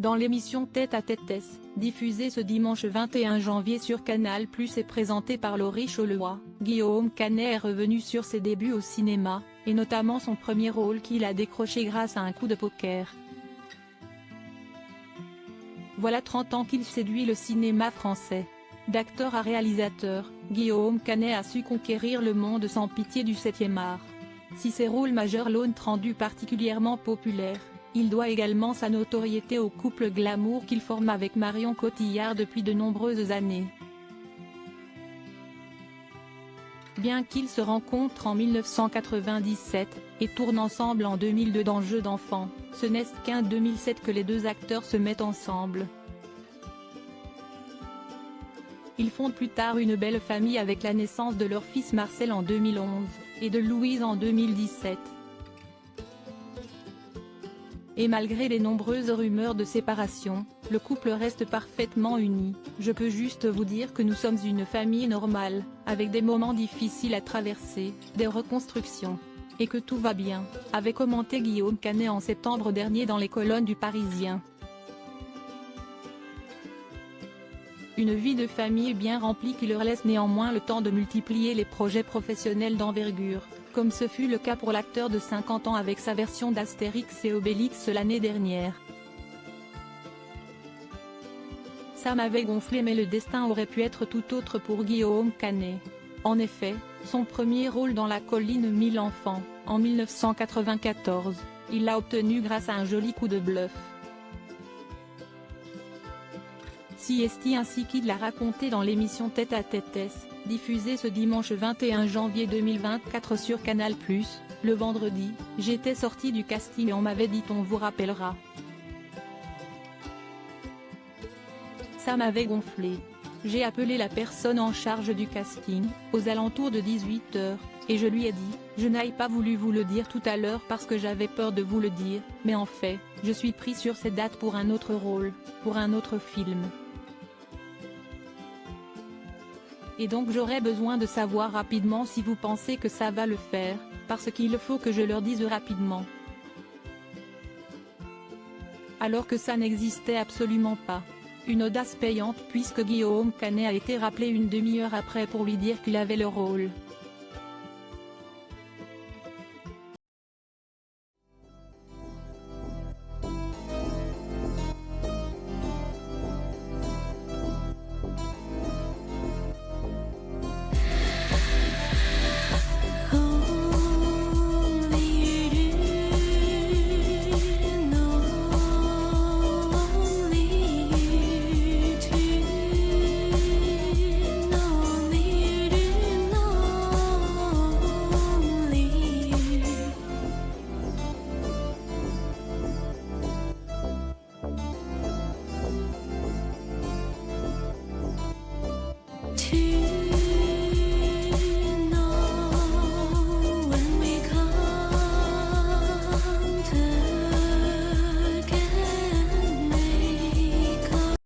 Dans l'émission Tête à Tête, diffusée ce dimanche 21 janvier sur Canal+ et présentée par Laurie Cholewa, Guillaume Canet est revenu sur ses débuts au cinéma, et notamment son premier rôle qu'il a décroché grâce à un coup de poker. Voilà 30 ans qu'il séduit le cinéma français. D'acteur à réalisateur, Guillaume Canet a su conquérir le monde sans pitié du 7e art. Si ses rôles majeurs l'ont rendu particulièrement populaire, il doit également sa notoriété au couple glamour qu'il forme avec Marion Cotillard depuis de nombreuses années. Bien qu'ils se rencontrent en 1997, et tournent ensemble en 2002 dans Jeux d'enfants, ce n'est qu'en 2007 que les deux acteurs se mettent ensemble. Ils fondent plus tard une belle famille avec la naissance de leur fils Marcel en 2011, et de Louise en 2017. Et malgré les nombreuses rumeurs de séparation, le couple reste parfaitement uni. Je peux juste vous dire que nous sommes une famille normale, avec des moments difficiles à traverser, des reconstructions. Et que tout va bien, avait commenté Guillaume Canet en septembre dernier dans les colonnes du Parisien. Une vie de famille bien remplie qui leur laisse néanmoins le temps de multiplier les projets professionnels d'envergure, comme ce fut le cas pour l'acteur de 50 ans avec sa version d'Astérix et Obélix l'année dernière. Ça m'avait gonflé, mais le destin aurait pu être tout autre pour Guillaume Canet. En effet, son premier rôle dans La Colline 1000 enfants, en 1994, il l'a obtenu grâce à un joli coup de bluff. C'est ainsi qu'il l'a raconté dans l'émission Tête à Tête, diffusée ce dimanche 21 janvier 2024 sur Canal+, le vendredi, j'étais sorti du casting et on m'avait dit on vous rappellera. Ça m'avait gonflé. J'ai appelé la personne en charge du casting, aux alentours de 18 h, et je lui ai dit, je n'ai pas voulu vous le dire tout à l'heure parce que j'avais peur de vous le dire, mais en fait, je suis pris sur cette date pour un autre rôle, pour un autre film. Et donc j'aurais besoin de savoir rapidement si vous pensez que ça va le faire, parce qu'il faut que je leur dise rapidement. Alors que ça n'existait absolument pas. Une audace payante puisque Guillaume Canet a été rappelé une demi-heure après pour lui dire qu'il avait le rôle.